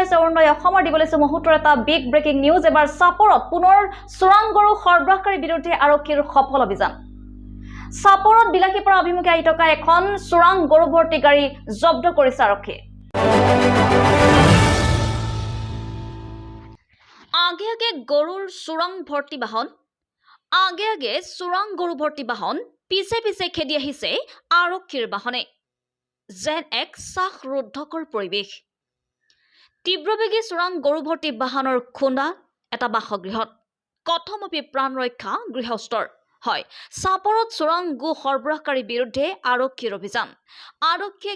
আছে অৰুণয় অসমৰ দিবলৈ মুহূৰ্তৰ এটা বিগ ব্ৰেকিং নিউজ এবাৰ চাপৰত পুনৰ চোৰাং গৰু সৰবৰাহকাৰীৰ বিৰুদ্ধে আৰক্ষীৰ সফল অভিযান চাপৰত বিলাসীপাৰা অভিমুখে আহি থকা এখন চোৰাং গৰু ভৰ্তি গাড়ী জব্দ কৰিছে আৰক্ষীয়ে আগে আগে গৰুৰ চোৰাং ভৰ্তি বাহন আগে চোৰাং গৰু ভৰ্তি বাহন পিছে পিছে খেদি আহিছে আৰক্ষীৰ বাহনে যেন এক শ্বাসৰুদ্ধকৰ পৰিৱেশ তীব্ৰবেগী চোৰাং গৰু ভৰ্তি বাহনৰ খুন্দা এটা বাসগৃহত কথমপি প্ৰাণ ৰক্ষা গৃহস্থৰ হয় চাপৰত চোৰাং গো সৰবৰাহকাৰীৰ বিৰুদ্ধে আৰক্ষীৰ অভিযান আৰক্ষীয়ে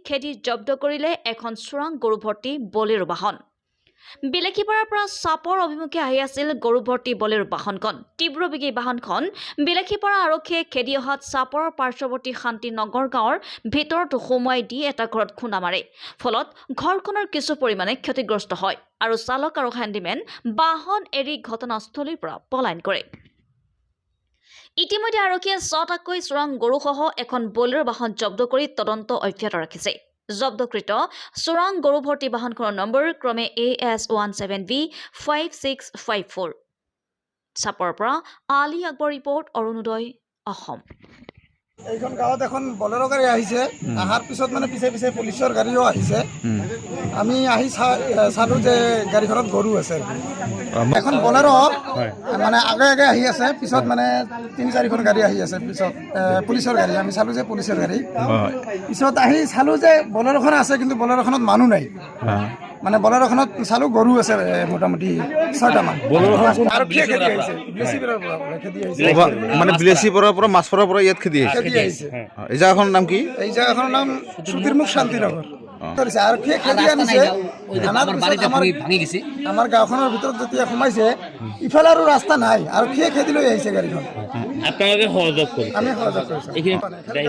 খেদি জব্দ কৰিলে এখন চোৰাং গৰু ভৰ্তি বলেৰো বাহন বিলাসীপাৰাৰ পৰা চাপৰ অভিমুখে আহি আছিল গৰু ভৰ্তি বলেৰো বাহনখন তীব্ৰবেগী বাহনখন বিলাসীপাৰা আৰক্ষীয়ে খেদি অহাত চাপৰৰ পাৰ্শ্বৱৰ্তী শান্তি নগৰ গাঁৱৰ ভিতৰত সোমাই দি এটা ঘৰত খুন্দা মাৰে ফলত ঘৰখনৰ কিছু পৰিমাণে ক্ষতিগ্ৰস্ত হয় আৰু চালক আৰু হেণ্ডিমেন বাহন এৰি ঘটনাস্থলীৰ পৰা পলায়ন কৰে ইতিমধ্যে আৰক্ষীয়ে ৬টাকৈ চোৰাং গৰুসহ এখন বলেৰো বাহন জব্দ কৰি তদন্ত অব্যাহত ৰাখিছে জব্দকৃত চোৰাং গৰু ভৰ্তি বাহনখনৰ নম্বৰ ক্ৰমে AS17V5654 চাপৰ পৰা আলী আকবৰ ৰিপৰ্ট অৰুণোদয় অসম এইখন গাঁৱত এখন বলেৰো গাড়ী আহিছে আহাৰ পিছত মানে পিছে পিছে পুলিচৰ গাড়ীও আহিছে আমি আহি চালোঁ যে গাড়ীখনত গৰু আছে এখন বলেৰো মানে আগে আহি আছে পিছত মানে ৩-৪খন গাড়ী আহি আছে পিছত পুলিচৰ গাড়ী আমি চালোঁ যে পুলিচৰ গাড়ী পিছত আহি চালোঁ যে বলেৰোখন আছে কিন্তু বলেৰোখনত মানুহ নাই মানে বলেৰোখনত চালোঁ গৰু আছে মোটামুটি ৬টামান মানে বিলাসীপাৰাৰ পৰা মাছপাৰাৰ পৰা ইয়াত খেদি আহিছে এই জাগাখনৰ নাম কি এই জাগাখনৰ নাম সুতিৰমুখ শান্তিনগৰ আৰক্ষীয়ে খেদি আনিছে আমাৰ গাঁওখনৰ ভিতৰত যেতিয়া সোমাইছে ইফালে আৰু ৰাস্তা নাই আৰক্ষীয়ে খেদি লৈ আহিছে গাড়ীখন আপোনালোকে সহযোগ কৰিছে আমি সহযোগ কৰিছোঁ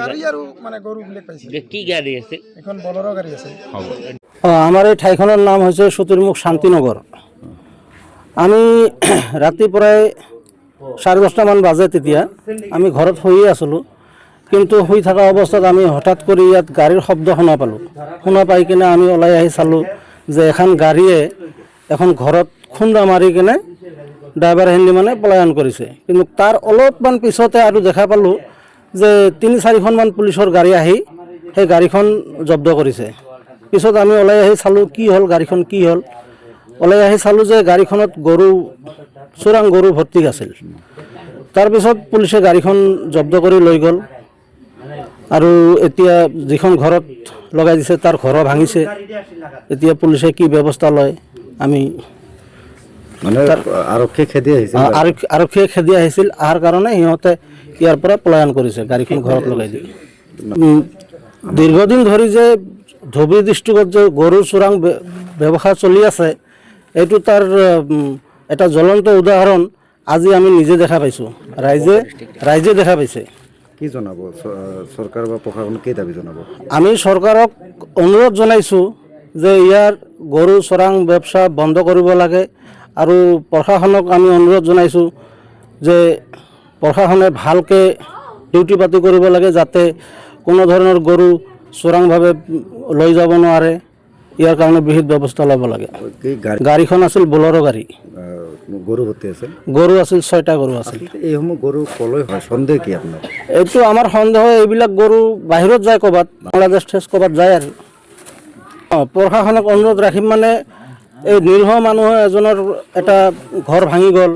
গাড়ী আৰু মানে গৰুবিলাক পাইছে কি গাড়ী আছে এখন বলেৰো গাড়ী আছে আমাৰ এই ঠাইখনৰ নাম হৈছে সুতিৰমুখ শান্তিনগৰ আমি ৰাতি প্ৰায় 10:30মান বাজে তেতিয়া আমি ঘৰত শুই আছিলোঁ কিন্তু শুই থকা অৱস্থাত আমি হঠাৎ কৰি ইয়াত গাড়ীৰ শব্দ শুনা পাই কিনে আমি ওলাই আহি চালোঁ যে এখন গাড়ীয়ে এখন ঘৰত খুন্দা মাৰি কিনে ড্ৰাইভাৰ হেণ্ডিমেনে পলায়ন কৰিছে কিন্তু তাৰ অলপমান পিছতে আৰু দেখা পালোঁ যে 3-4খনমান পুলিচৰ গাড়ী আহি সেই গাড়ীখন জব্দ কৰিছে পিছত আমি ওলাই আহি চালোঁ কি হ'ল গাড়ীখন কি হ'ল ওলাই আহি চালোঁ যে গাড়ীখনত চোৰাং গৰু ভৰ্তি আছিল তাৰপিছত পুলিচে গাড়ীখন জব্দ কৰি লৈ গ'ল আৰু এতিয়া যিখন ঘৰত লগাই দিছে তাৰ ঘৰো ভাঙিছে এতিয়া পুলিচে কি ব্যৱস্থা লয় আমি মানে আৰক্ষীয়ে খেদি আহিছিল অহাৰ কাৰণে সিহঁতে ইয়াৰ পৰা পলায়ন কৰিছে গাড়ীখন ঘৰত লগাই দি দীৰ্ঘদিন ধৰি যে ধুবুৰী ডিষ্ট্ৰিক্টত যে গৰু চোৰাং ব্যৱসায় চলি আছে এইটো তাৰ এটা জ্বলন্ত উদাহৰণ আজি আমি নিজে দেখা পাইছোঁ ৰাইজে দেখা পাইছে কি জনাব চৰকাৰ বা প্ৰশাসন কি দাবী জনাব আমি চৰকাৰক অনুৰোধ জনাইছোঁ যে ইয়াৰ গৰু চোৰাং ব্যৱস্থা বন্ধ কৰিব লাগে আৰু প্ৰশাসনক আমি অনুৰোধ জনাইছোঁ যে প্ৰশাসনে ভালকৈ ডিউটি পাতি কৰিব লাগে যাতে কোনো ধৰণৰ গৰু চোৰাংভাৱে লৈ যাব নোৱাৰে ইয়াৰ কাৰণে বিহিত ব্যৱস্থা ল'ব লাগে গাড়ীখন আছিল বলেৰো গাড়ী গৰু আছিল 6টা গৰু আছিল এইসমূহ গৰু কলৈ হয় সন্দেহ কি আপোনাৰ এইটো আমাৰ সন্দেহ এইবিলাক গৰু বাহিৰত যায় ক'ৰবাত বাংলাদেশ ক'ৰবাত যায় আৰু প্ৰশাসনক অনুৰোধ ৰাখিম মানে এই নিৰীহ মানুহ এজনৰ এটা ঘৰ ভাঙি গ'ল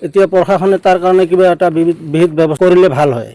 এতিয়া প্ৰশাসনে তাৰ কাৰণে কিবা এটা বিহিত ব্যৱস্থা কৰিলে ভাল হয়